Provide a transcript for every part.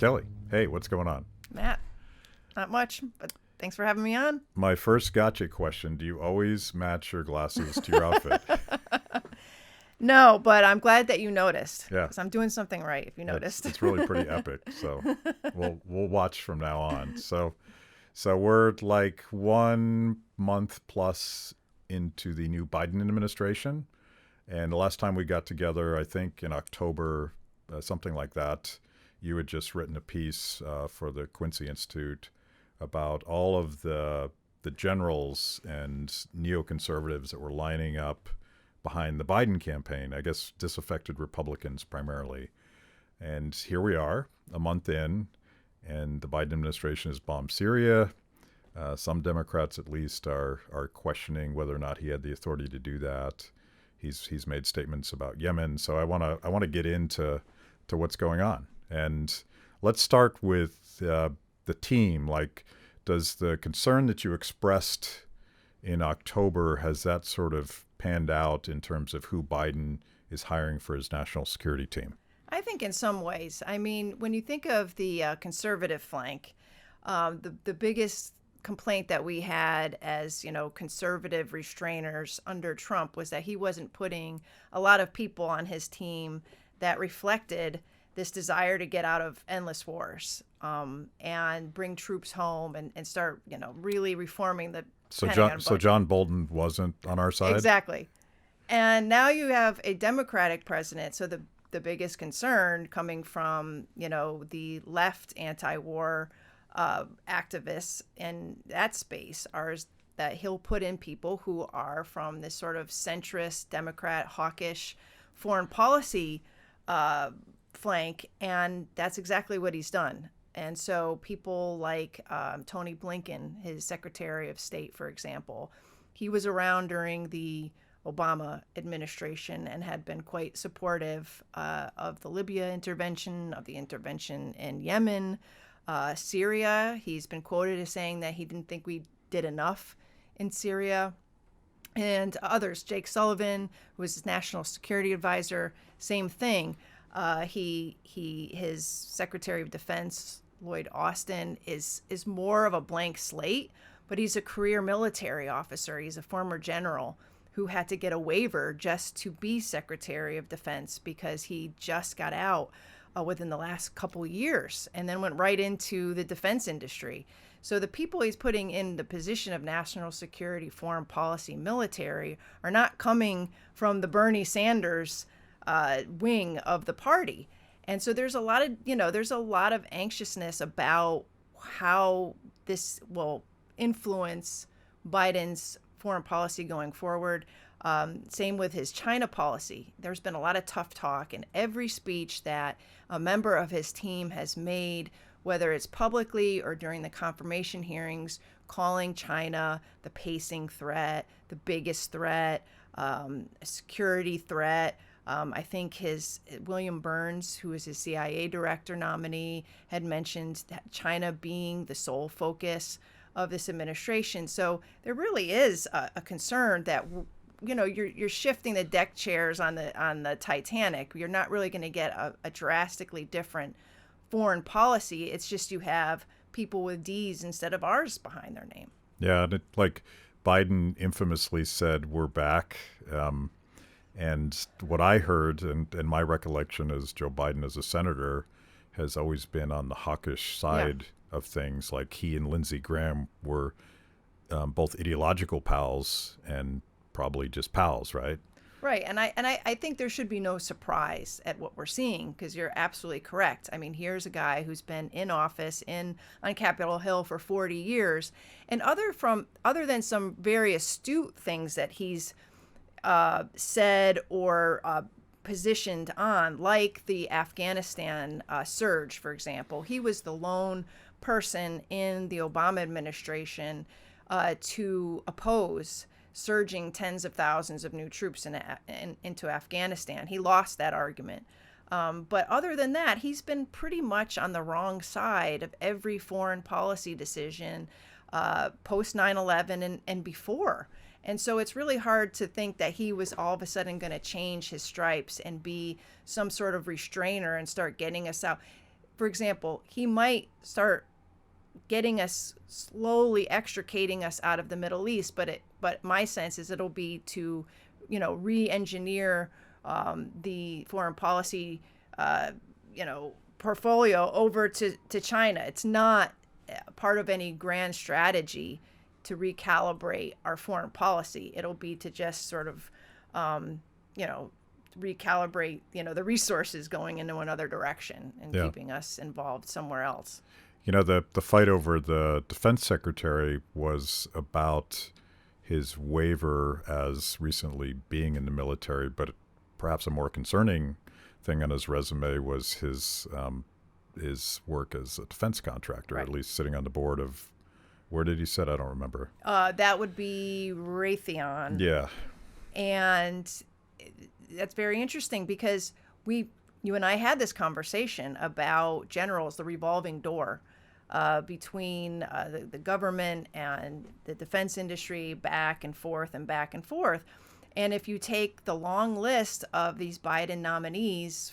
Kelley, hey, what's going on? Matt, not much, but thanks for having me on. My first gotcha question, do you always match your glasses to your outfit? No, but I'm glad that you noticed. Yeah. Because I'm doing something right, if you noticed. It's really pretty epic. So we'll watch from now on. So we're like 1 month plus into the new Biden administration. And the last time we got together, I think in October, something like that, you had just written a piece for the Quincy Institute about all of the generals and neoconservatives that were lining up behind the Biden campaign, I guess disaffected Republicans primarily. And here we are, a month in, and the Biden administration has bombed Syria. Some Democrats, at least, are questioning whether or not he had the authority to do that. He's made statements about Yemen. So I want to get into what's going on. And let's start with the team. Like, does the concern that you expressed in October, has that sort of panned out in terms of who Biden is hiring for his national security team? I think in some ways. I mean, when you think of the conservative flank, the biggest complaint that we had as, conservative restrainers under Trump was that he wasn't putting a lot of people on his team that reflected this desire to get out of endless wars and bring troops home and start, really reforming the Pentagon budget. So John Bolton wasn't on our side? Exactly. And now you have a Democratic president. So the biggest concern coming from, the left anti-war activists in that space are that he'll put in people who are from this sort of centrist, Democrat, hawkish foreign policy flank, and that's exactly what he's done. And so people like Tony Blinken, his Secretary of State, for example, he was around during the Obama administration and had been quite supportive of the Libya intervention, of the intervention in Yemen, Syria. He's been quoted as saying that he didn't think we did enough in Syria. And others, Jake Sullivan, who was his national security advisor, same thing. His Secretary of Defense, Lloyd Austin, is more of a blank slate, but he's a career military officer. He's a former general who had to get a waiver just to be Secretary of Defense because he just got out within the last couple years and then went right into the defense industry. So the people he's putting in the position of national security, foreign policy, military are not coming from the Bernie Sanders wing of the party. And so there's a lot of anxiousness about how this will influence Biden's foreign policy going forward. Same with his China policy. There's been a lot of tough talk in every speech that a member of his team has made, whether it's publicly or during the confirmation hearings, calling China the pacing threat, the biggest threat, a security threat. I think William Burns, who is his CIA director nominee, had mentioned China being the sole focus of this administration. So there really is a concern that you're shifting the deck chairs on the Titanic. You're not really going to get a drastically different foreign policy. It's just you have people with D's instead of R's behind their name. Yeah, and like Biden infamously said, "We're back." And what I heard, and my recollection is Joe Biden as a senator has always been on the hawkish side of things. Like he and Lindsey Graham were both ideological pals and probably just pals, right? Right. And I think there should be no surprise at what we're seeing, because you're absolutely correct. I mean, here's a guy who's been in office on Capitol Hill for 40 years. And other than some very astute things that he's said or positioned on, like the Afghanistan surge, for example. He was the lone person in the Obama administration to oppose surging tens of thousands of new troops into Afghanistan. He lost that argument. But other than that, he's been pretty much on the wrong side of every foreign policy decision post 9/11 and before. And so it's really hard to think that he was all of a sudden going to change his stripes and be some sort of restrainer and start getting us out. for example, he might start getting us, slowly extricating us out of the Middle East, but my sense is it'll be to, re-engineer the foreign policy, portfolio over to China. It's not part of any grand strategy to recalibrate our foreign policy. It'll be to just sort of, recalibrate, the resources going into another direction and keeping us involved somewhere else. The fight over the defense secretary was about his waiver as recently being in the military, but perhaps a more concerning thing on his resume was his work as a defense contractor, Right. at least sitting on the board of, where did he sit? I don't remember. That would be Raytheon. Yeah. And that's very interesting because you and I had this conversation about generals, the revolving door between the government and the defense industry, back and forth and back and forth. And if you take the long list of these Biden nominees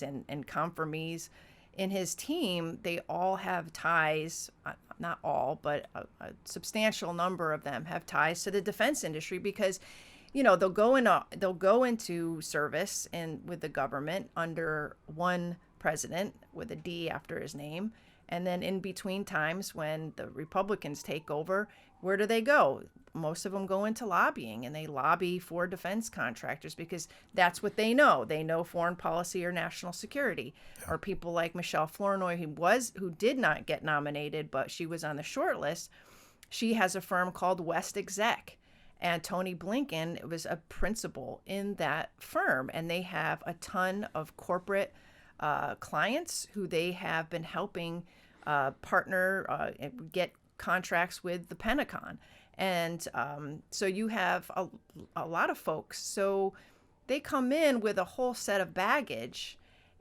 and confirmees in his team, they all have ties, not all, but a substantial number of them have ties to the defense industry because, they'll go into service with the government under one president with a D after his name. And then in between times when the Republicans take over, where do they go? Most of them go into lobbying, and they lobby for defense contractors because that's what they know. They know foreign policy or national security. Or people like Michelle Flournoy, who did not get nominated, but she was on the short list. She has a firm called West Exec, and Tony Blinken was a principal in that firm, and they have a ton of corporate clients who they have been helping partner get contracts with the Pentagon. And so you have a lot of folks. So they come in with a whole set of baggage,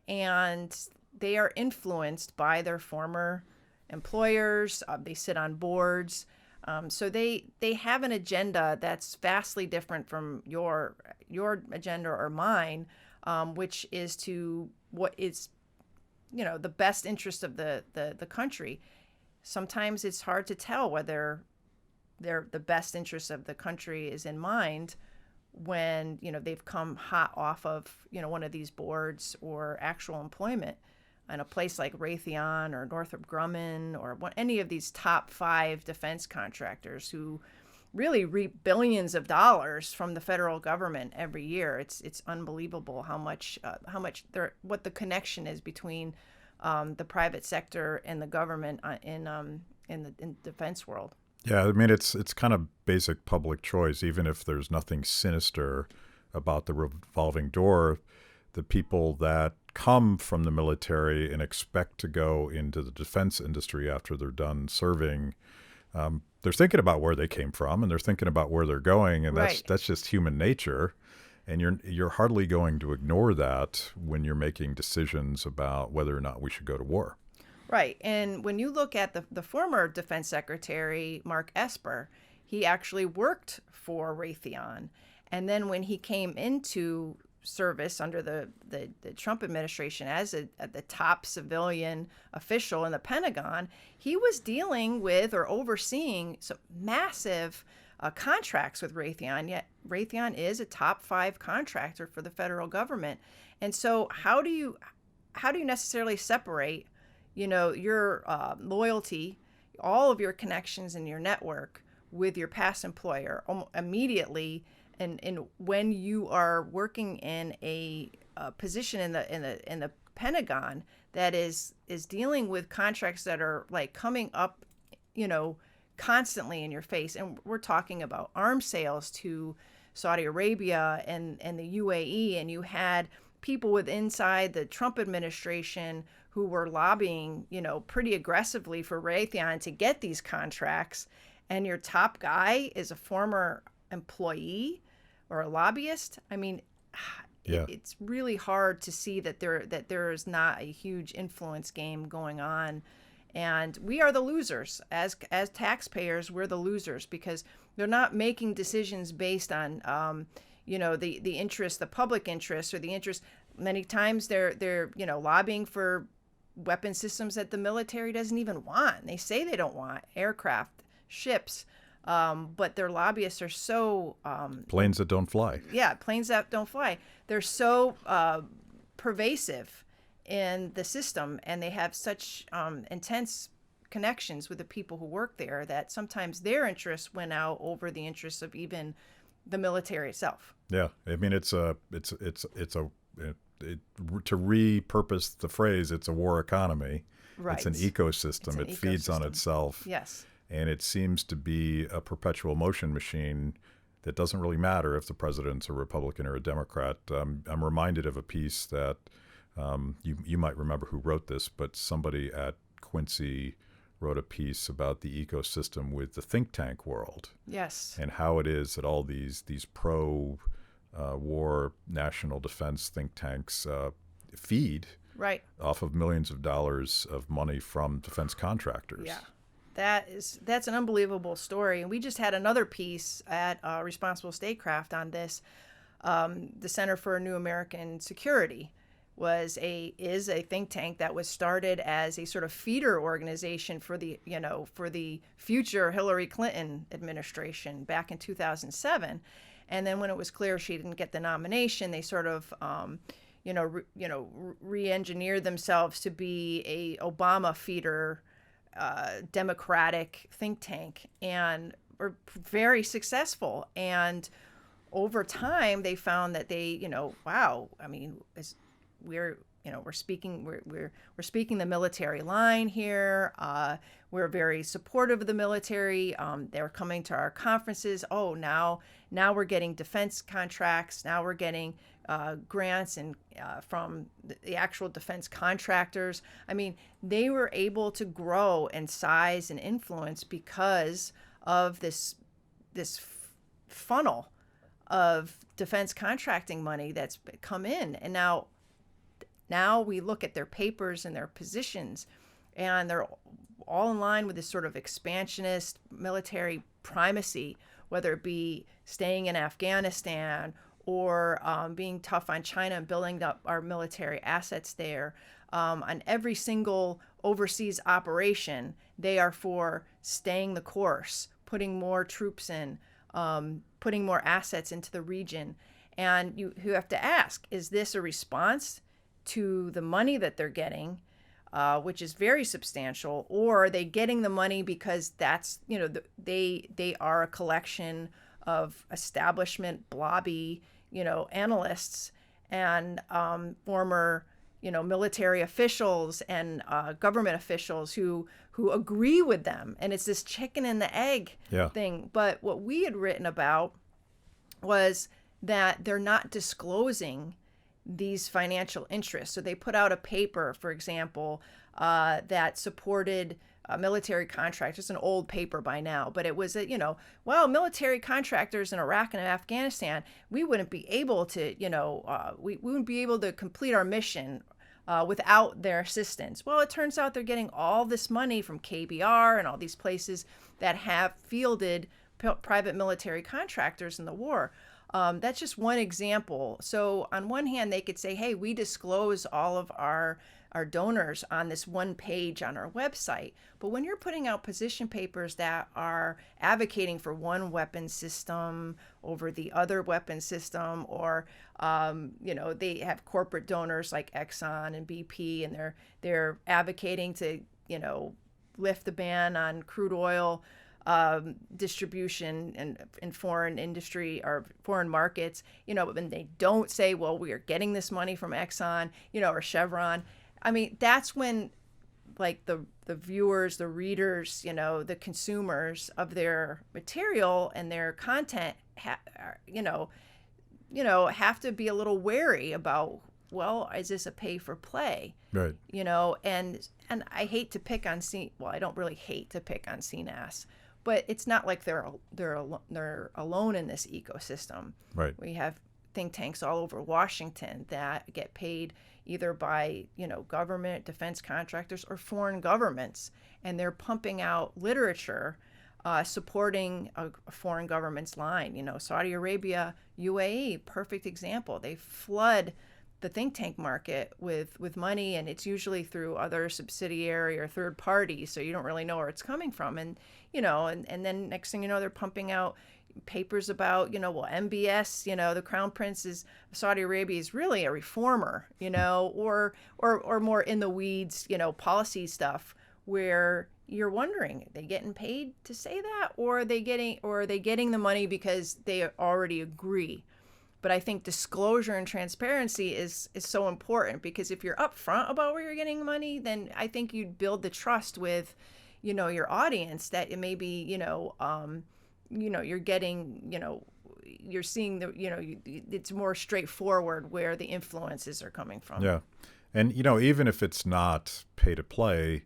and they are influenced by their former employers. They sit on boards. So they have an agenda that's vastly different from your agenda or mine, which is to what is, the best interest of the country. Sometimes it's hard to tell whether the best interest of the country is in mind when, they've come hot off of, one of these boards or actual employment in a place like Raytheon or Northrop Grumman or any of these top 5 defense contractors who really reap billions of dollars from the federal government every year. It's unbelievable how much what the connection is between the private sector and the government in the defense world. Yeah, I mean, it's kind of basic public choice. Even if there's nothing sinister about the revolving door, the people that come from the military and expect to go into the defense industry after they're done serving, they're thinking about where they came from and they're thinking about where they're going, and that's just human nature. And you're hardly going to ignore that when you're making decisions about whether or not we should go to war. Right. And when you look at the former Defense Secretary, Mark Esper, he actually worked for Raytheon. And then when he came into service under the Trump administration as the top civilian official in the Pentagon, he was dealing with or overseeing some massive contracts with Raytheon. Yet Raytheon is a top 5 contractor for the federal government. And so how do you necessarily separate, your loyalty, all of your connections in your network with your past employer immediately, and when you are working in a position in the Pentagon that is dealing with contracts that are like coming up, constantly in your face. And we're talking about arms sales to Saudi Arabia and the UAE, and you had people inside the Trump administration who were lobbying, pretty aggressively for Raytheon to get these contracts, and your top guy is a former employee or a lobbyist. I mean, it's really hard to see that there is not a huge influence game going on. And we are the losers. As taxpayers, we're the losers because they're not making decisions based on, the interest, the public interest, or the interest. Many times they're lobbying for weapon systems that the military doesn't even want. They say they don't want aircraft, ships, but their lobbyists are so planes that don't fly. Yeah, planes that don't fly. They're so pervasive in the system, and they have such intense connections with the people who work there that sometimes their interests win out over the interests of even the military itself. Yeah, I mean to repurpose the phrase, it's a war economy. Right. It's an ecosystem. It feeds on itself. Yes. And it seems to be a perpetual motion machine that doesn't really matter if the president's a Republican or a Democrat. I'm reminded of a piece that you might remember who wrote this, but somebody at Quincy wrote a piece about the ecosystem with the think tank world. Yes. And how it is that all these pro-war national defense think tanks feed off of millions of dollars of money from defense contractors. Yeah. That's an unbelievable story. And we just had another piece at Responsible Statecraft on this. The Center for New American Security is a think tank that was started as a sort of feeder organization for the future Hillary Clinton administration back in 2007. And then when it was clear she didn't get the nomination, they sort of re-engineered themselves to be a Obama feeder Democratic think tank, and were very successful. And over time, they found that we're speaking the military line here. We're very supportive of the military. They're coming to our conferences. Oh, now we're getting defense contracts. Now we're getting grants and from the actual defense contractors. I mean, they were able to grow in size and influence because of this funnel of defense contracting money that's come in. And now we look at their papers and their positions, and they're all in line with this sort of expansionist military primacy, whether it be staying in Afghanistan or being tough on China and building up our military assets there. On every single overseas operation, they are for staying the course, putting more troops in, putting more assets into the region. And you have to ask, is this a response to the money that they're getting, which is very substantial, or are they getting the money because that's, they are a collection of establishment blobby, analysts and former, military officials and government officials who agree with them. And it's this chicken and the egg thing. But what we had written about was that they're not disclosing these financial interests. So they put out a paper, for example, that supported military contractors, an old paper by now, but it was military contractors in Iraq and Afghanistan, we wouldn't be able to, we wouldn't be able to complete our mission without their assistance. Well, it turns out they're getting all this money from KBR and all these places that have fielded private military contractors in the war. That's just one example. So on one hand, they could say, hey, we disclose all of our donors on this one page on our website. But when you're putting out position papers that are advocating for one weapon system over the other weapon system, or, they have corporate donors like Exxon and BP, and they're advocating to, lift the ban on crude oil distribution and in foreign industry or foreign markets, and they don't say, well, we are getting this money from Exxon, or Chevron. I mean, that's when like the viewers, the readers, the consumers of their material and their content, have to be a little wary about, well, is this a pay for play? Right. And I hate to pick on I don't really hate to pick on CNAS, but it's not like they're alone in this ecosystem. Right. We have think tanks all over Washington that get paid either by, government, defense contractors, or foreign governments, and they're pumping out literature supporting a foreign government's line. Saudi Arabia, UAE, perfect example. They flood the think tank market with money, and it's usually through other subsidiary or third parties, so you don't really know where it's coming from. And and then next thing you know, they're pumping out papers about, well, MBS, the Crown Prince of Saudi Arabia is really a reformer, or more in the weeds, policy stuff, where you're wondering, are they getting paid to say that, or are they getting the money because they already agree? But I think disclosure and transparency is so important, because if you're upfront about where you're getting money, then I think you'd build the trust with, your audience, that it may be, you're getting, you're seeing it's more straightforward where the influences are coming from. Yeah. And, even if it's not pay to play,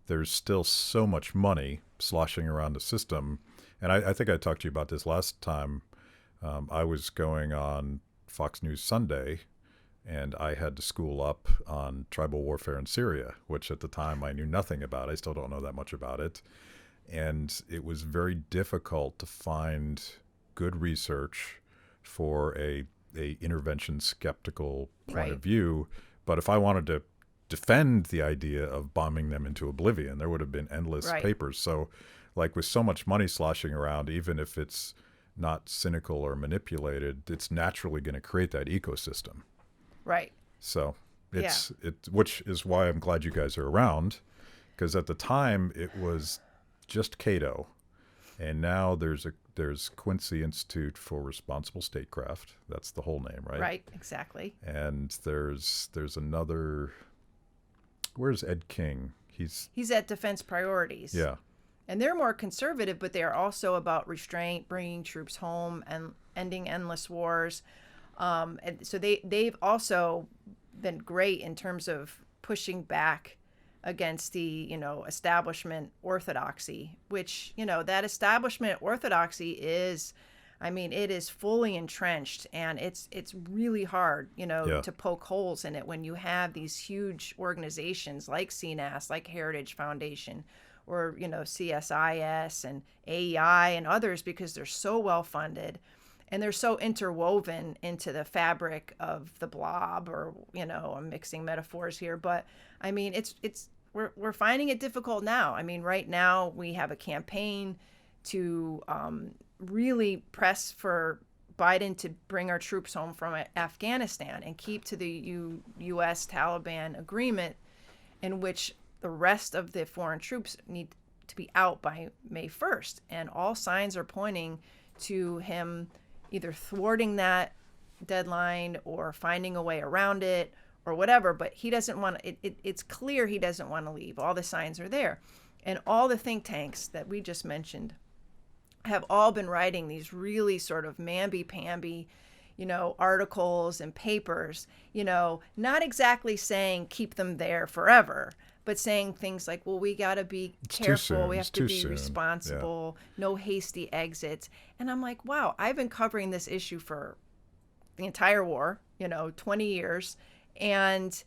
there's still so much money sloshing around the system. And I think I talked to you about this last time. I was going on Fox News Sunday, and I had to school up on tribal warfare in Syria, which at the time I knew nothing about. I still don't know that much about it. And it was very difficult to find good research for a intervention skeptical point of view. But if I wanted to defend the idea of bombing them into oblivion, there would have been endless papers. So like with so much money sloshing around, even if it's not cynical or manipulated, it's naturally going to create that ecosystem. Right. So which is why I'm glad you guys are around, because at the time it was just Cato, and now there's Quincy Institute for Responsible Statecraft. That's the whole name, right? Right, exactly. And there's another. Where's Ed King? He's at Defense Priorities. Yeah. And they're more conservative, but they are also about restraint, bringing troops home, and ending endless wars. And so they've also been great in terms of pushing back against the, establishment orthodoxy, which, that establishment orthodoxy is, it is fully entrenched, and it's really hard, to poke holes in it when you have these huge organizations like CNAS, like Heritage Foundation, or, CSIS and AEI and others, because they're so well funded and they're so interwoven into the fabric of the blob, or, I'm mixing metaphors here, but we're finding it difficult now. Right now we have a campaign to really press for Biden to bring our troops home from Afghanistan and keep to the U.S. Taliban agreement, in which the rest of the foreign troops need to be out by May 1st. And all signs are pointing to him either thwarting that deadline or finding a way around it or whatever. But he doesn't want to, it's clear he doesn't want to leave. All the signs are there. And all the think tanks that we just mentioned have all been writing these really sort of mamby-pamby, articles and papers, not exactly saying keep them there forever, but saying things like, well, we got to be careful. We have to be responsible. No hasty exits. And I'm like, wow, I've been covering this issue for the entire war, 20 years. And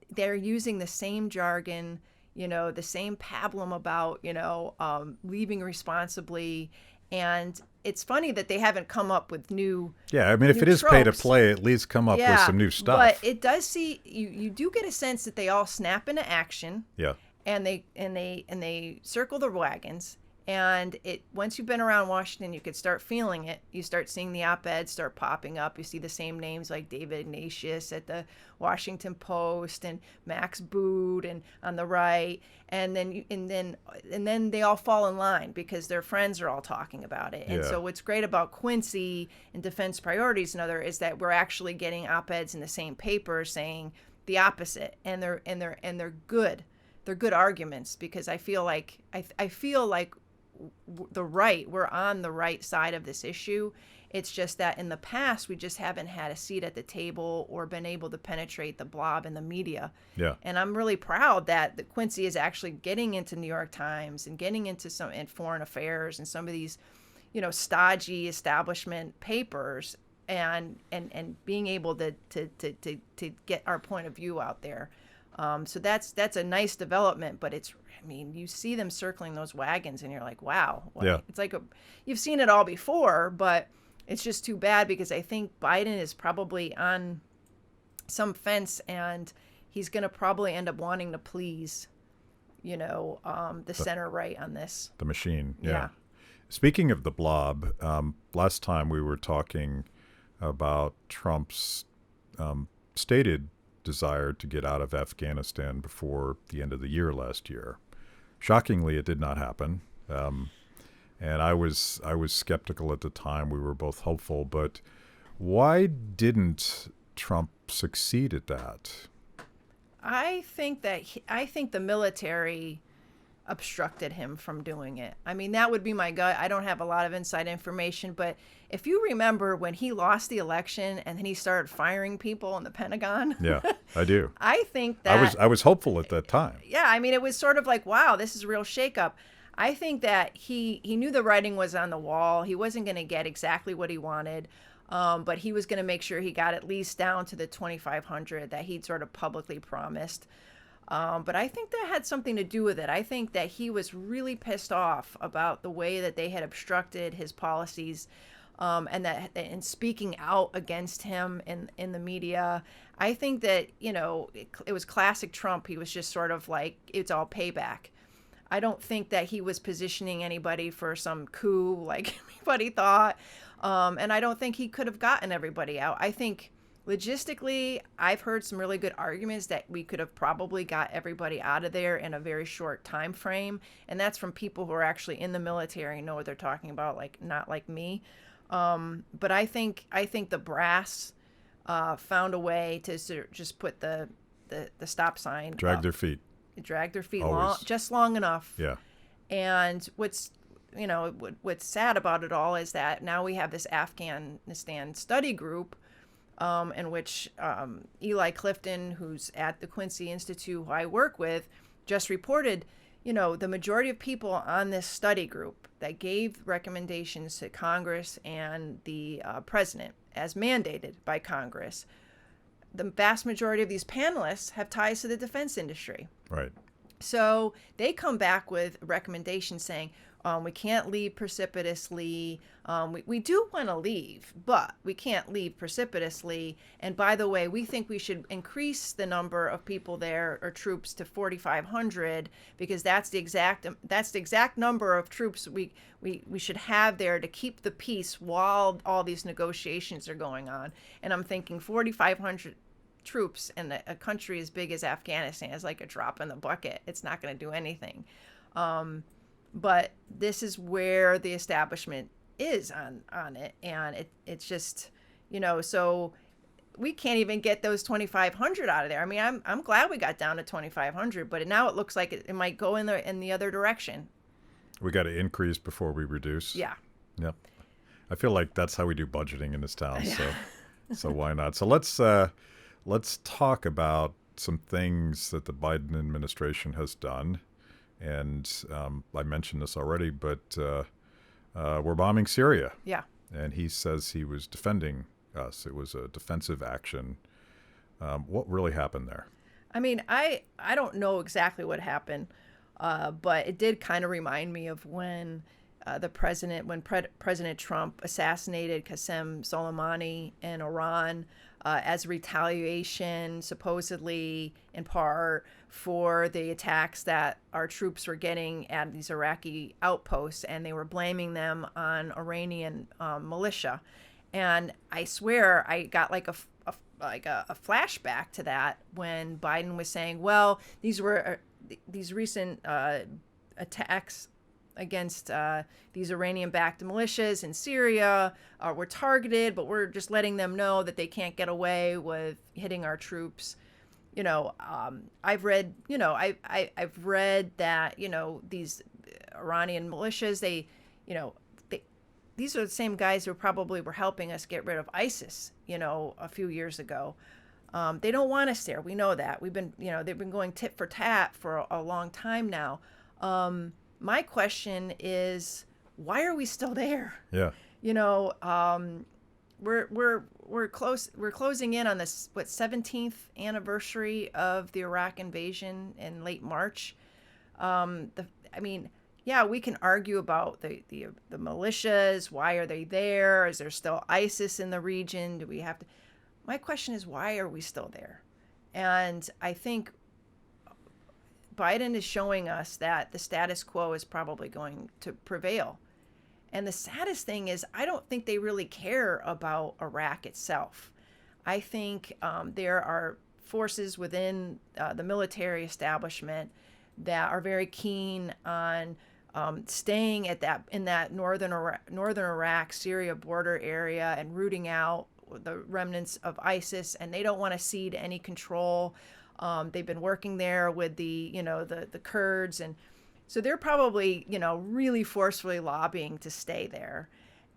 they're using the same jargon, the same pablum about, leaving responsibly. And it's funny that they haven't come up with new. Yeah, if it is pay to play, at least come up with some new stuff. But it does you do get a sense that they all snap into action. Yeah. And they circle the wagons. And once you've been around Washington, you could start feeling it. You start seeing the op-eds start popping up. You see the same names like David Ignatius at the Washington Post and Max Boot and on the right, and then they all fall in line because their friends are all talking about it. And so what's great about Quincy and Defense Priorities and other is that we're actually getting op-eds in the same paper saying the opposite, and they're good. They're good arguments, because I feel like we're on the right side of this issue. It's just that in the past, we just haven't had a seat at the table or been able to penetrate the blob in the media. Yeah. And I'm really proud that the Quincy is actually getting into New York Times and getting into some in Foreign Affairs and some of these, stodgy establishment papers, and being able to get our point of view out there. So that's a nice development, but you see them circling those wagons and you're like, wow. It's like you've seen it all before, but it's just too bad, because I think Biden is probably on fence, and he's going to probably end up wanting to please, the center right on this. The machine, yeah. Yeah. Speaking of the blob, last time we were talking about Trump's stated desire to get out of Afghanistan before the end of the year last year. Shockingly, it did not happen. And I was skeptical at the time. We were both hopeful. But why didn't Trump succeed at that? I think the military obstructed him from doing it. I mean, that would be my gut. I don't have a lot of inside information, but if you remember when he lost the election and then he started firing people in the Pentagon. Yeah, I do. I think that I was hopeful at that time. Yeah, I mean, it was sort of like, wow, this is a real shakeup. I think that he knew the writing was on the wall. He wasn't going to get exactly what he wanted, but he was going to make sure he got at least down to the 2,500 that he'd sort of publicly promised. But I think that had something to do with it. I think that he was really pissed off about the way that they had obstructed his policies, and speaking out against him in the media. I think that, it was classic Trump. He was just sort of like, it's all payback. I don't think that he was positioning anybody for some coup like everybody thought. And I don't think he could have gotten everybody out. I think logistically, I've heard some really good arguments that we could have probably got everybody out of there in a very short time frame. And that's from people who are actually in the military and know what they're talking about, like not like me. But I think the brass found a way to just put the stop sign. Drag their feet. Drag their feet Always. just long enough. Yeah. And what's sad about it all is that now we have this Afghanistan study group, in which Eli Clifton, who's at the Quincy Institute, who I work with, just reported, the majority of people on this study group that gave recommendations to Congress and the president as mandated by Congress, the vast majority of these panelists have ties to the defense industry. Right. So they come back with recommendations saying, we can't leave precipitously. We do want to leave, but we can't leave precipitously. And by the way, we think we should increase the number of people there, or troops, to 4,500, because that's the exact number of troops we should have there to keep the peace while all these negotiations are going on. And I'm thinking 4,500 troops in a country as big as Afghanistan is like a drop in the bucket. It's not going to do anything. But this is where the establishment is on it. And it's just, so we can't even get those 2,500 out of there. I mean, I'm glad we got down to 2,500, but now it looks like it might go in the other direction. We got to increase before we reduce. Yeah. Yep. I feel like that's how we do budgeting in this town. Yeah. So why not? So let's talk about some things that the Biden administration has done. And I mentioned this already, but we're bombing Syria. Yeah. And he says he was defending us. It was a defensive action. What really happened there? I mean, I don't know exactly what happened, but it did kind of remind me of when President Trump assassinated Qasem Soleimani in Iran as retaliation, supposedly in part for the attacks that our troops were getting at these Iraqi outposts, and they were blaming them on Iranian militia. And I swear I got like a flashback to that when Biden was saying, well, these recent attacks against these Iranian-backed militias in Syria were targeted, but we're just letting them know that they can't get away with hitting our troops. I've read that, these Iranian militias, these are the same guys who probably were helping us get rid of ISIS, a few years ago. They don't want us there. We know that. They've been going tit for tat for a long time now. My question is, why are we still there? Yeah. We're closing in on this 17th anniversary of the Iraq invasion in late March. We can argue about the militias. Why are they there? Is there still ISIS in the region? Do we have to? My question is, why are we still there? And I think Biden is showing us that the status quo is probably going to prevail. And the saddest thing is, I don't think they really care about Iraq itself. I think there are forces within the military establishment that are very keen on staying in that northern Iraq, Syria border area and rooting out the remnants of ISIS, and they don't want to cede any control. They've been working there with the Kurds, and so they're probably really forcefully lobbying to stay there.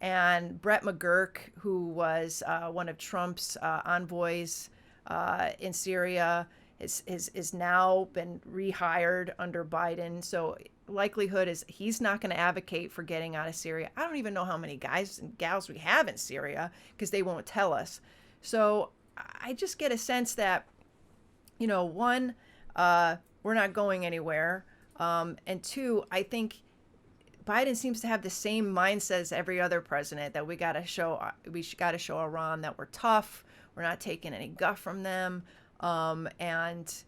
And Brett McGurk, who was one of Trump's envoys in Syria, is now been rehired under Biden. So likelihood is he's not going to advocate for getting out of Syria. I don't even know how many guys and gals we have in Syria because they won't tell us. So I just get a sense that, one, we're not going anywhere. And two, I think Biden seems to have the same mindset as every other president, that we got to show Iran that we're tough. We're not taking any guff from them. This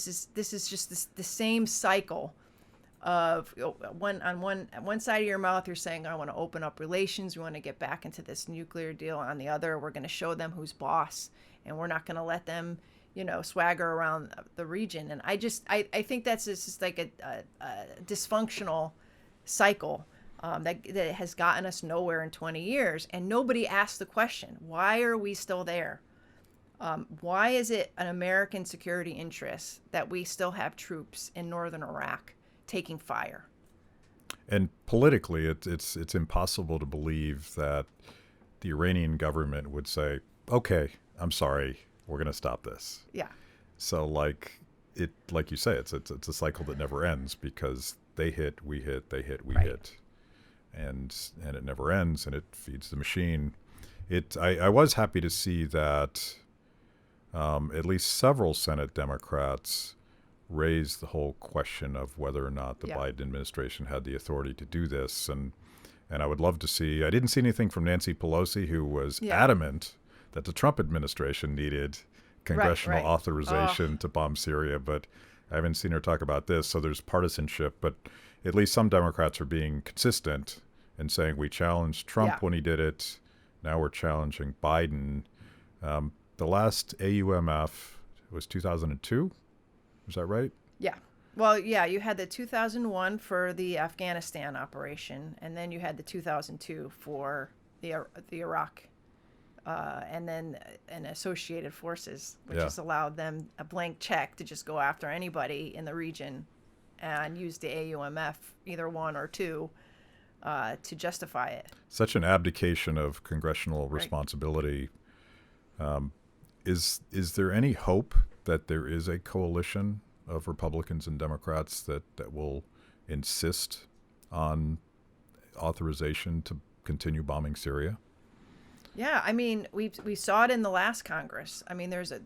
is just the same cycle of on one side of your mouth, you're saying, I want to open up relations. We want to get back into this nuclear deal. On the other, we're going to show them who's boss, and we're not going to let them, swagger around the region. And I think that's just like a dysfunctional cycle that has gotten us nowhere in 20 years. And nobody asked the question, why are we still there? Why is it an American security interest that we still have troops in northern Iraq taking fire? And politically, it's impossible to believe that the Iranian government would say, okay, I'm sorry, we're going to stop this. Yeah. So like you say, it's a cycle that never ends, because they hit, we hit, they hit, we hit. And it never ends, and it feeds the machine. I was happy to see that at least several Senate Democrats raised the whole question of whether or not the Biden administration had the authority to do this. And I would love to see, I didn't see anything from Nancy Pelosi, who was adamant that the Trump administration needed congressional authorization to bomb Syria, but I haven't seen her talk about this. So there's partisanship, but at least some Democrats are being consistent and saying, we challenged Trump when he did it. Now we're challenging Biden. The last AUMF was 2002. Is that right? Yeah. Well, yeah, you had the 2001 for the Afghanistan operation, and then you had the 2002 for the Iraq, and then an associated forces, which has allowed them a blank check to just go after anybody in the region and use the AUMF, either one or two, to justify it. Such an abdication of congressional responsibility. Is there any hope that there is a coalition of Republicans and Democrats that will insist on authorization to continue bombing Syria? Yeah, I mean, we saw it in the last Congress. I mean, there's a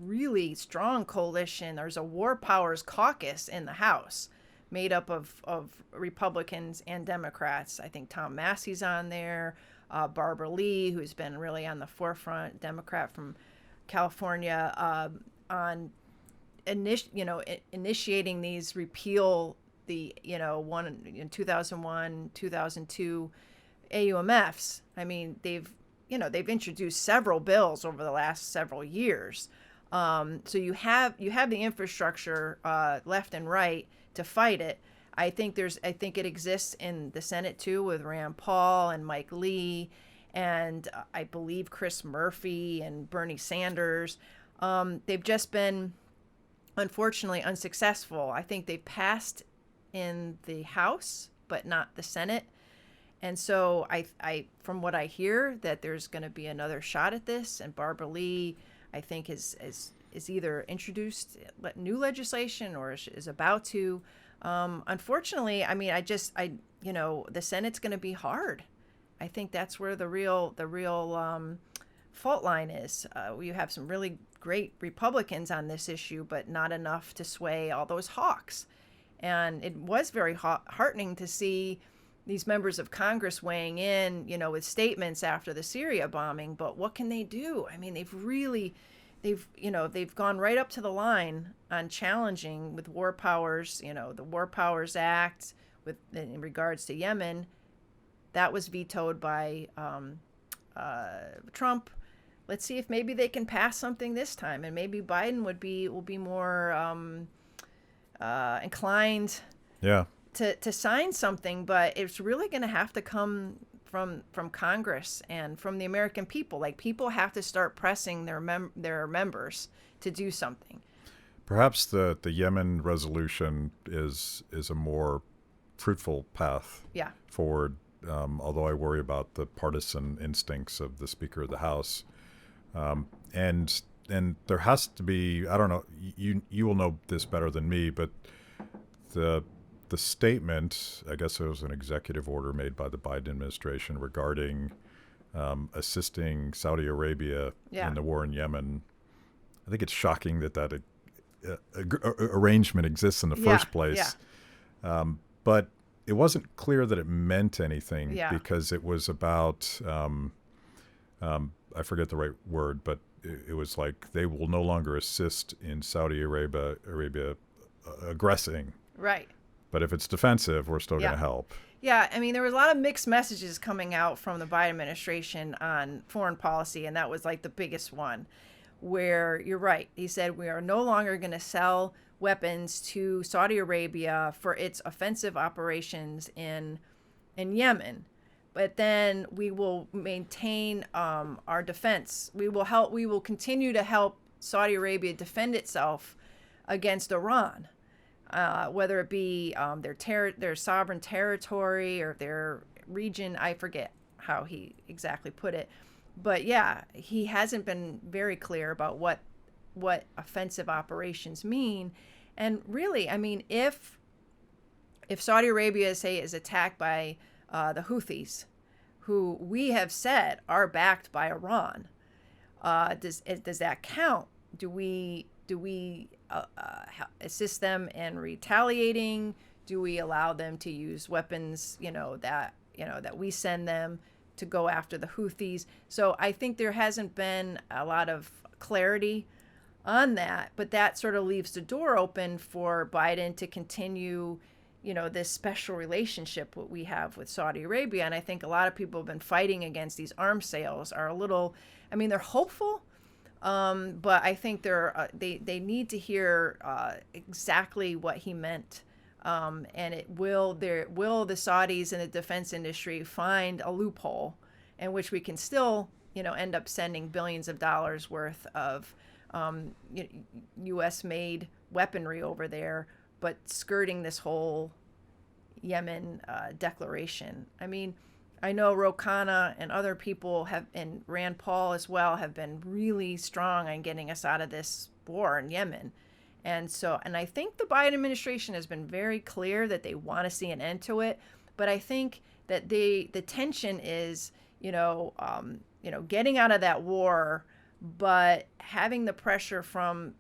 really strong coalition. There's a War Powers Caucus in the House made up of Republicans and Democrats. I think Tom Massey's on there, Barbara Lee, who's been really on the forefront, Democrat from California, on initiating these repeal the one in 2001, 2002 AUMFs. I mean, they've introduced several bills over the last several years. So you have the infrastructure left and right to fight it. I think it exists in the Senate too, with Rand Paul and Mike Lee, and I believe Chris Murphy and Bernie Sanders. They've just been, unfortunately, unsuccessful. I think they passed in the House, but not the Senate. And so I from what I hear, that there's going to be another shot at this, and Barbara Lee, I think, is either introduced new legislation or is about to. Unfortunately, I mean, the Senate's going to be hard. I think that's where the real fault line is. You have some really great Republicans on this issue, but not enough to sway all those hawks. And it was very heartening to see, these members of Congress weighing in, with statements after the Syria bombing. But what can they do? I mean, they've gone right up to the line on challenging with war powers, the War Powers Act in regards to Yemen. That was vetoed by Trump. Let's see if maybe they can pass something this time, and maybe Biden will be more inclined to sign something. But it's really going to have to come from Congress and from the American people. Like, people have to start pressing their members to do something. Perhaps the Yemen resolution is a more fruitful path forward. Although I worry about the partisan instincts of the Speaker of the House, and there has to be, I don't know, you will know this better than me, but the statement, I guess it was an executive order made by the Biden administration regarding assisting Saudi Arabia in the war in Yemen. I think it's shocking that arrangement exists in the first place. But it wasn't clear that it meant anything because it was about, I forget the right word, but it was like they will no longer assist in Saudi Arabia aggressing. Right. But if it's defensive, we're still going to help. Yeah, I mean, there was a lot of mixed messages coming out from the Biden administration on foreign policy, and that was like the biggest one, where you're right. He said we are no longer going to sell weapons to Saudi Arabia for its offensive operations in Yemen, but then we will maintain our defense. We will continue to help Saudi Arabia defend itself against Iran, whether it be their sovereign territory or their region. I forget how he exactly put it, but yeah, he hasn't been very clear about what offensive operations mean. And really, I mean, if Saudi Arabia, say, is attacked by the Houthis, who we have said are backed by Iran, does that count? Do we assist them in retaliating? Do we allow them to use weapons, that we send them to go after the Houthis? So I think there hasn't been a lot of clarity on that, but that sort of leaves the door open for Biden to continue, this special relationship what we have with Saudi Arabia. And I think a lot of people have been fighting against these arms sales are a little, I mean, they're hopeful, but I think they need to hear exactly what he meant. And will the Saudis in the defense industry find a loophole in which we can still, end up sending billions of dollars worth of U.S.-made weaponry over there, but skirting this whole Yemen declaration. I mean, I know Ro Khanna and other people and Rand Paul as well, have been really strong on getting us out of this war in Yemen. And I think the Biden administration has been very clear that they want to see an end to it. But I think that the tension is, getting out of that war, but having the pressure from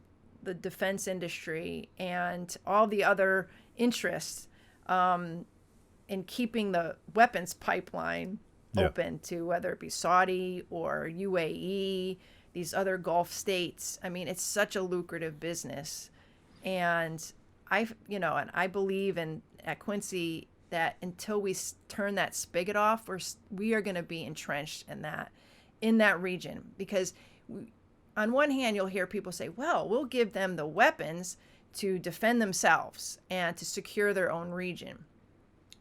the defense industry and all the other interests in keeping the weapons pipeline open to whether it be Saudi or UAE, these other Gulf states. I mean, it's such a lucrative business. And I believe at Quincy that until we turn that spigot off, we are going to be entrenched in that region. Because on one hand, you'll hear people say, well, we'll give them the weapons to defend themselves and to secure their own region.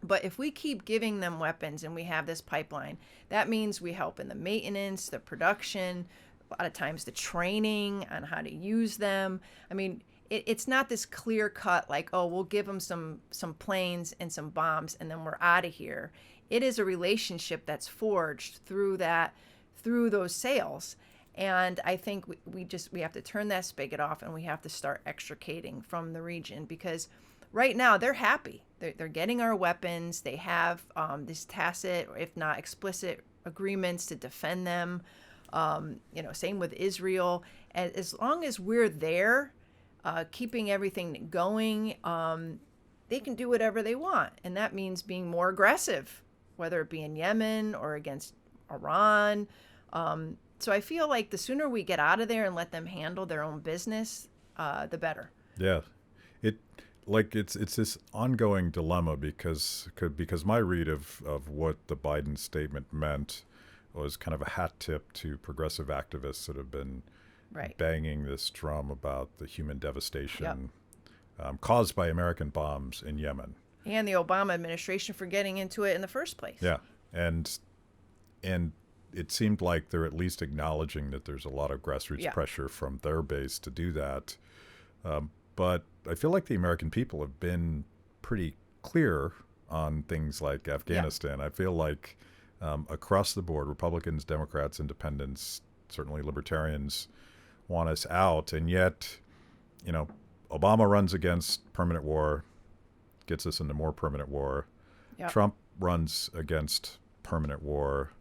But if we keep giving them weapons and we have this pipeline, that means we help in the maintenance, the production, a lot of times the training on how to use them. I mean, it's not this clear cut like, oh, we'll give them some planes and some bombs and then we're out of here. It is a relationship that's forged through those sales. And I think we have to turn that spigot off and we have to start extricating from the region, because right now they're happy. They're getting our weapons. They have this tacit, or if not explicit, agreements to defend them. Same with Israel. As long as we're there, keeping everything going, they can do whatever they want. And that means being more aggressive whether it be in Yemen or against Iran. So I feel like the sooner we get out of there and let them handle their own business, the better. Yeah, it's this ongoing dilemma because my read of what the Biden statement meant was kind of a hat tip to progressive activists that have been banging this drum about the human devastation caused by American bombs in Yemen. And the Obama administration for getting into it in the first place. Yeah, and it seemed like they're at least acknowledging that there's a lot of grassroots pressure from their base to do that. But I feel like the American people have been pretty clear on things like Afghanistan. I feel like across the board, Republicans, Democrats, Independents, certainly Libertarians want us out. And yet, Obama runs against permanent war, gets us into more permanent war. Yep. Trump runs against permanent war.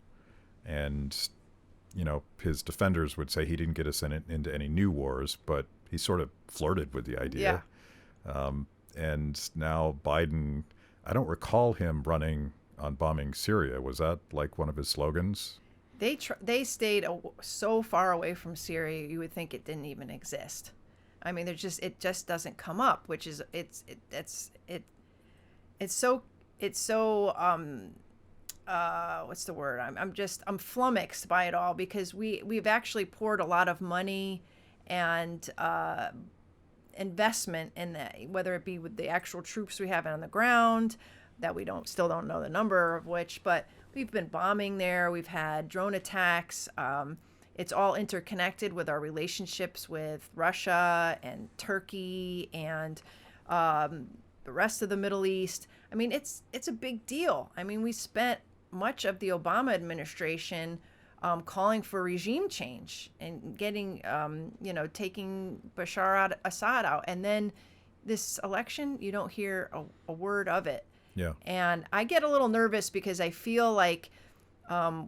And, his defenders would say he didn't get us into any new wars, but he sort of flirted with the idea. Yeah. And now Biden, I don't recall him running on bombing Syria. Was that like one of his slogans? They stayed so far away from Syria, you would think it didn't even exist. I mean, it just doesn't come up, which is it's so what's the word? I'm flummoxed by it all because we've actually poured a lot of money and investment in that, whether it be with the actual troops we have on the ground that we still don't know the number of which, but we've been bombing there. We've had drone attacks. It's all interconnected with our relationships with Russia and Turkey and the rest of the Middle East. I mean, it's a big deal. I mean, we spent much of the Obama administration calling for regime change and getting, taking Bashar Assad out. And then this election, you don't hear a word of it. Yeah. And I get a little nervous because I feel like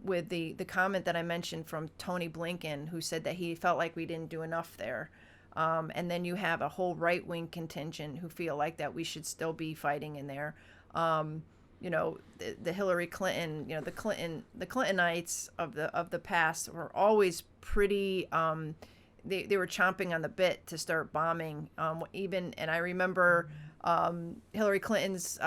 with the comment that I mentioned from Tony Blinken, who said that he felt like we didn't do enough there. And then you have a whole right-wing contingent who feel like that we should still be fighting in there. The Hillary Clinton, the Clintonites of the past were always pretty. They were chomping on the bit to start bombing. And I remember Hillary Clinton's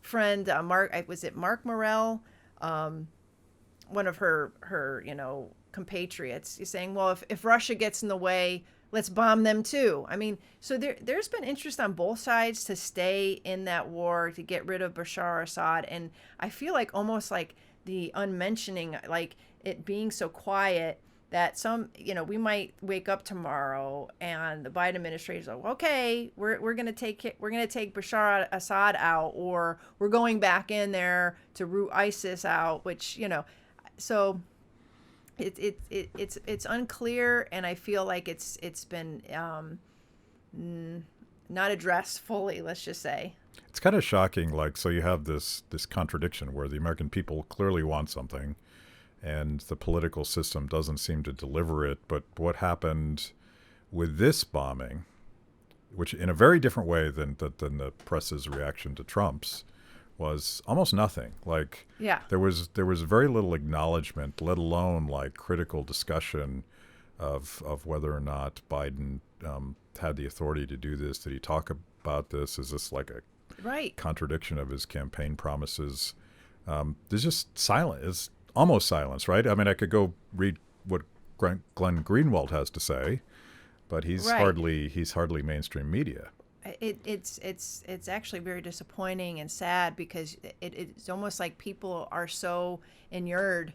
friend Mark Morell, one of her compatriots, is saying, well, if Russia gets in the way, let's bomb them too. I mean, so there's been interest on both sides to stay in that war, to get rid of Bashar Assad. And I feel like almost like the unmentioning, like it being so quiet that we might wake up tomorrow and the Biden administration is like, okay, we're going to take Bashar Assad out, or we're going back in there to root ISIS out, which, so it's unclear, and I feel like it's been not addressed fully, let's just say. It's kind of shocking. So you have this contradiction where the American people clearly want something, and the political system doesn't seem to deliver it. But what happened with this bombing, which in a very different way than the press's reaction to Trump's, was almost nothing. There was very little acknowledgement, let alone critical discussion of whether or not Biden had the authority to do this. Did he talk about this? Is this like a contradiction of his campaign promises? There's just silence. It's almost silence, right? I mean, I could go read what Glenn Greenwald has to say, but he's hardly mainstream media. It's actually very disappointing and sad because it's almost like people are so inured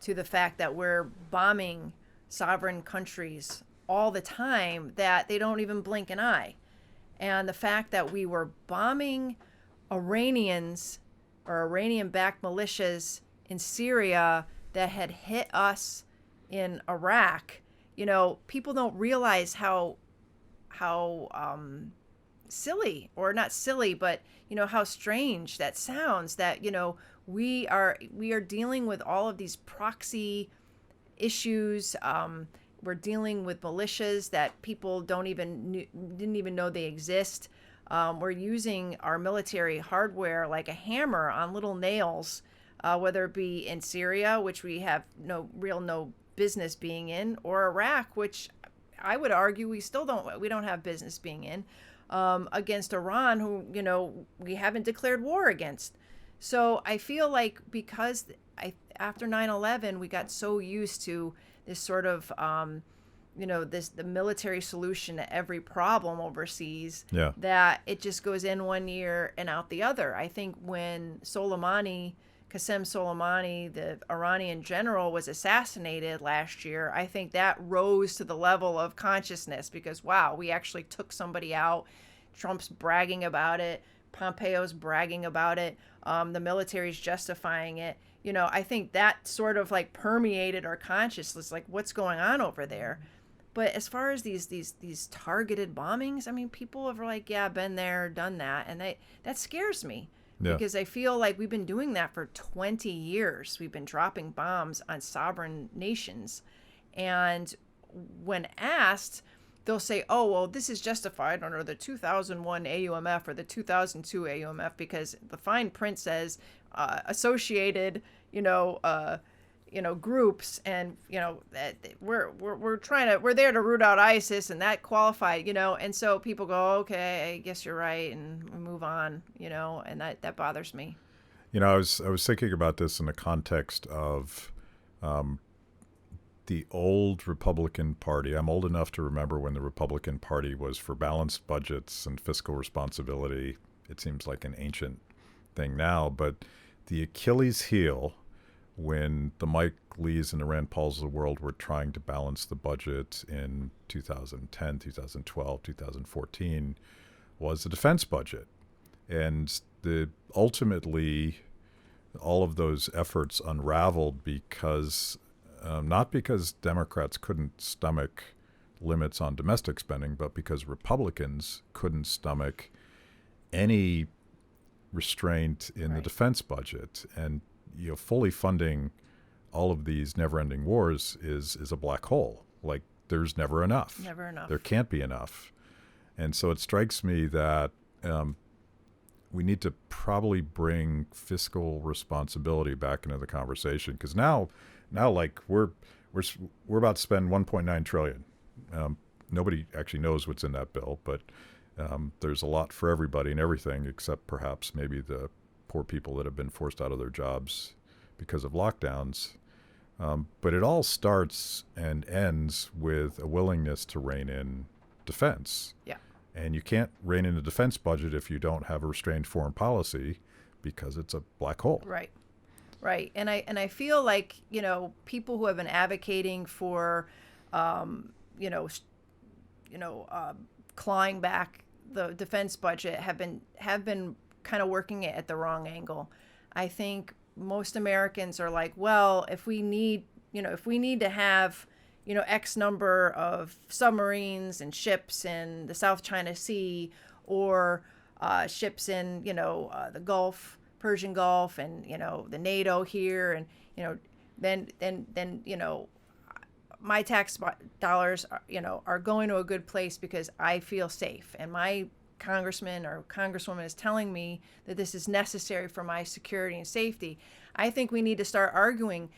to the fact that we're bombing sovereign countries all the time that they don't even blink an eye. And the fact that we were bombing Iranians or Iranian-backed militias in Syria that had hit us in Iraq, people don't realize how silly, or not silly, but how strange that sounds, that we are dealing with all of these proxy issues. We're dealing with militias that people didn't even know they exist. We're using our military hardware like a hammer on little nails whether it be in Syria, which we have no business being in, or Iraq, which I would argue we don't have business being in, against Iran, who, we haven't declared war against. So I feel like because after 9/11, we got so used to this sort of, the military solution to every problem overseas, that it just goes in one ear and out the other. I think when Qasem Soleimani, the Iranian general, was assassinated last year, I think that rose to the level of consciousness because, wow, we actually took somebody out. Trump's bragging about it. Pompeo's bragging about it. The military's justifying it. I think that sort of like permeated our consciousness, like what's going on over there. But as far as these targeted bombings, I mean, people have like, yeah, been there, done that. And that scares me. Yeah. Because I feel like we've been doing that for 20 years. We've been dropping bombs on sovereign nations. And when asked, they'll say, oh, well, this is justified under the 2001 AUMF or the 2002 AUMF because the fine print says associated, groups, and that we're there to root out ISIS, and that qualified, and so people go, okay, I guess you're right, and we move on, and that bothers me. I was thinking about this in the context of the old Republican Party. I'm old enough to remember when the Republican Party was for balanced budgets and fiscal responsibility. It seems like an ancient thing now, but the Achilles heel when the Mike Lees and the Rand Pauls of the world were trying to balance the budget in 2010, 2012, 2014 was the defense budget. And ultimately, all of those efforts unraveled because not because Democrats couldn't stomach limits on domestic spending, but because Republicans couldn't stomach any restraint in the defense budget. And fully funding all of these never-ending wars is a black hole. Like, there's never enough. Never enough. There can't be enough. And so it strikes me that we need to probably bring fiscal responsibility back into the conversation, because now like we're about to spend 1.9 trillion. Nobody actually knows what's in that bill, but there's a lot for everybody and everything, except perhaps maybe the poor people that have been forced out of their jobs because of lockdowns. But it all starts and ends with a willingness to rein in defense. Yeah. And you can't rein in a defense budget if you don't have a restrained foreign policy, because it's a black hole. Right. Right. And I feel like, people who have been advocating for, clawing back the defense budget have been kind of working it at the wrong angle. I think most Americans are like, well, if we need to have, X number of submarines and ships in the South China Sea, or ships in, the Gulf, Persian Gulf, and, the NATO here, and, then my tax dollars are going to a good place because I feel safe, and my congressman or congresswoman is telling me that this is necessary for my security and safety. I think we need to start arguing,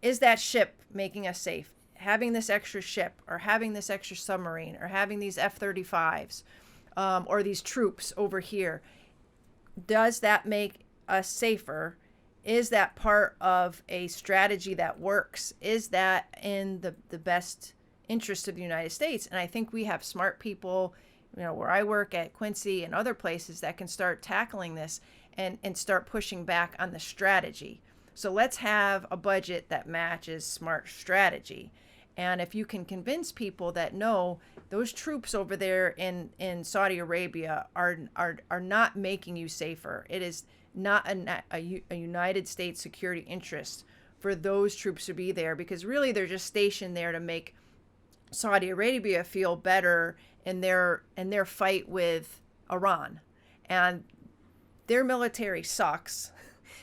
is that ship making us safe? Having this extra ship, or having this extra submarine, or having these F-35s, or these troops over here, does that make us safer? Is that part of a strategy that works? Is that in the best interest of the United States? And I think we have smart people, where I work at Quincy and other places, that can start tackling this and start pushing back on the strategy. So let's have a budget that matches smart strategy. And if you can convince people that, no, those troops over there in Saudi Arabia are not making you safer. It is not a United States security interest for those troops to be there, because really they're just stationed there to make Saudi Arabia feel better in their fight with Iran. And their military sucks.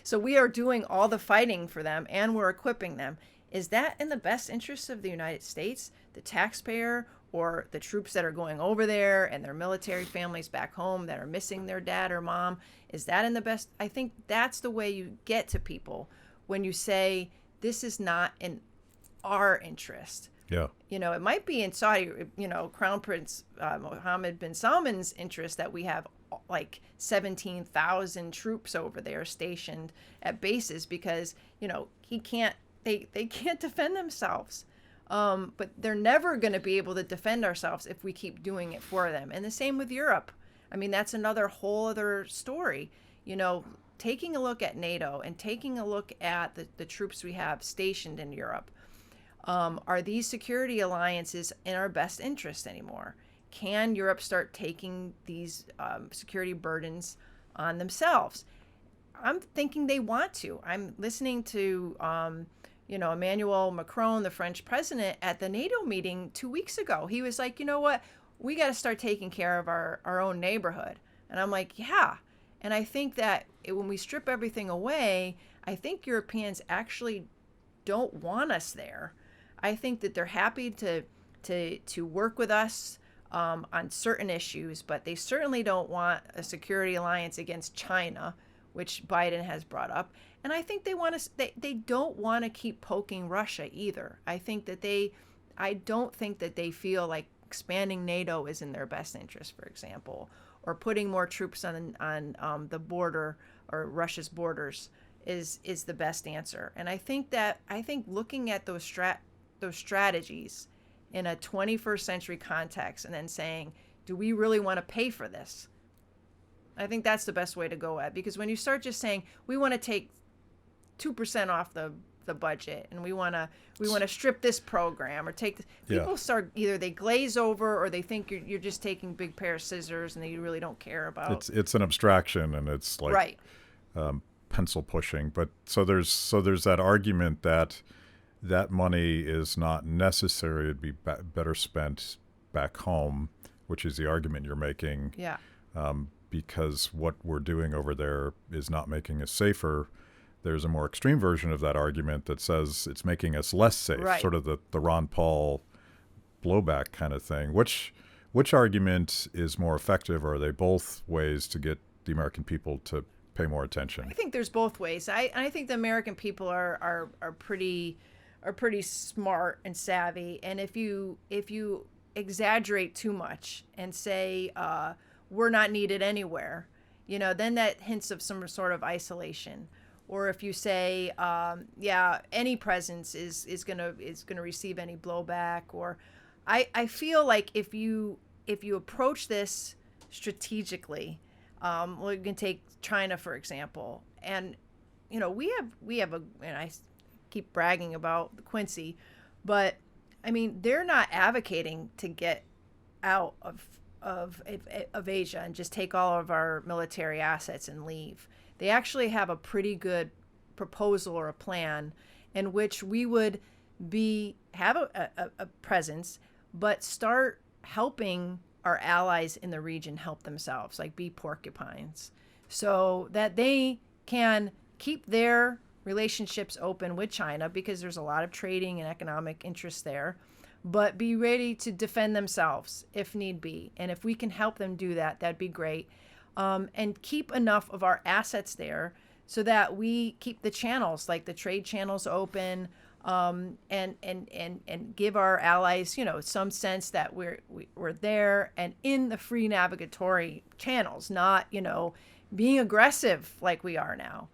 So we are doing all the fighting for them, and we're equipping them. Is that in the best interest of the United States, the taxpayer, or the troops that are going over there and their military families back home that are missing their dad or mom? Is that in the best? I think that's the way you get to people when you say this is not in our interest. Yeah. It might be in Saudi, Crown Prince Mohammed bin Salman's interest that we have like 17,000 troops over there stationed at bases because, they can't defend themselves. But they're never going to be able to defend ourselves if we keep doing it for them. And the same with Europe. I mean, that's another whole other story. Taking a look at NATO and taking a look at the troops we have stationed in Europe. Are these security alliances in our best interest anymore? Can Europe start taking these security burdens on themselves? I'm thinking they want to. I'm listening to, Emmanuel Macron, the French president, at the NATO meeting 2 weeks ago. He was like, you know what? We got to start taking care of our own neighborhood. And I'm like, yeah. And I think that when we strip everything away, I think Europeans actually don't want us there. I think that they're happy to work with us on certain issues, but they certainly don't want a security alliance against China, which Biden has brought up. And I think they don't want to keep poking Russia either. I don't think that they feel like expanding NATO is in their best interest, for example, or putting more troops on the border or Russia's borders is the best answer. And I think looking at those strategies in a 21st century context and then saying, do we really want to pay for this? I think that's the best way to go at, because when you start just saying we want to take 2% off the budget and we want to strip this program or take this, people start either they glaze over or they think you're just taking big pair of scissors and you really don't care about. It's an abstraction and it's like right. Pencil pushing. But so there's that argument that money is not necessary. It'd be better spent back home, which is the argument you're making. Yeah. Because what we're doing over there is not making us safer. There's a more extreme version of that argument that says it's making us less safe, right. Sort of the Ron Paul blowback kind of thing. Which argument is more effective, or are they both ways to get the American people to pay more attention? I think there's both ways. I think the American people are pretty smart and savvy, and if you exaggerate too much and say we're not needed anywhere, then that hints of some sort of isolation. Or if you say, any presence is gonna receive any blowback, or I feel like if you approach this strategically, you can take China for example, and we have and I keep bragging about Quincy, but I mean they're not advocating to get out of Asia and just take all of our military assets and leave. They actually have a pretty good proposal or a plan in which we would have a presence, but start helping our allies in the region help themselves, like be porcupines, so that they can keep their relationships open with China, because there's a lot of trading and economic interest there, but be ready to defend themselves if need be. And if we can help them do that, that'd be great. And keep enough of our assets there so that we keep the channels, like the trade channels, open, and give our allies, some sense that we're there and in the free navigatory channels, not, being aggressive like we are now.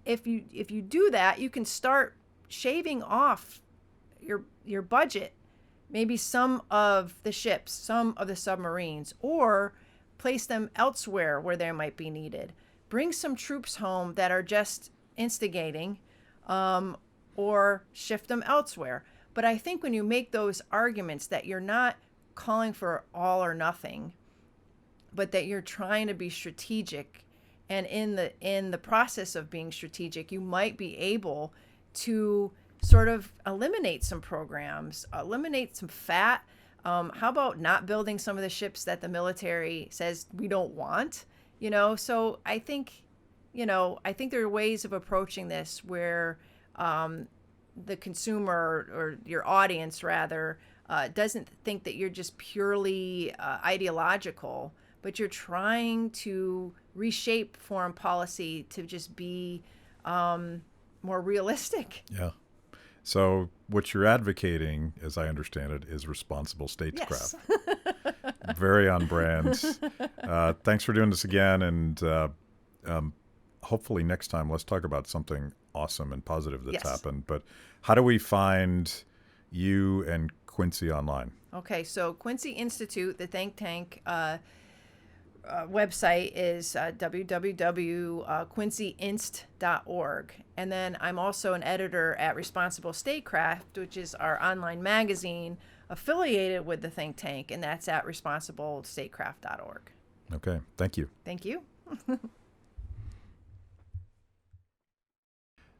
If you do that, you can start shaving off your budget, maybe some of the ships, some of the submarines, or place them elsewhere where they might be needed. Bring some troops home that are just instigating, or shift them elsewhere. But I think when you make those arguments that you're not calling for all or nothing, but that you're trying to be strategic, and in the process of being strategic, you might be able to sort of eliminate some programs, eliminate some fat. How about not building some of the ships that the military says we don't want? So I think there are ways of approaching this where the consumer, or your audience rather, doesn't think that you're just purely ideological, but you're trying to reshape foreign policy to just be more realistic. Yeah. So what you're advocating, as I understand it, is responsible statecraft. Yes. Very on brand. Thanks for doing this again. And hopefully next time, let's talk about something awesome and positive that's happened. But how do we find you and Quincy online? Okay, so Quincy Institute, the think tank website is www.quincyinst.org. And then I'm also an editor at Responsible Statecraft, which is our online magazine affiliated with the think tank, and that's at responsiblestatecraft.org. Okay, thank you. Thank you.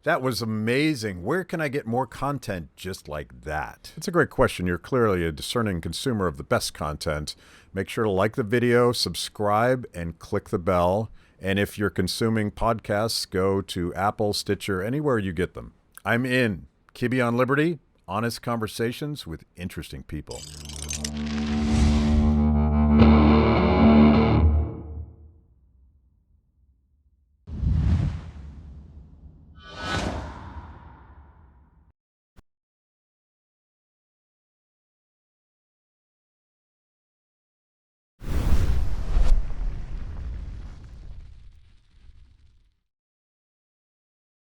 That was amazing. Where can I get more content just like that? It's a great question. You're clearly a discerning consumer of the best content. Make sure to like the video, subscribe, and click the bell. And if you're consuming podcasts, go to Apple, Stitcher, anywhere you get them. I'm in. Kibbe on Liberty, honest conversations with interesting people.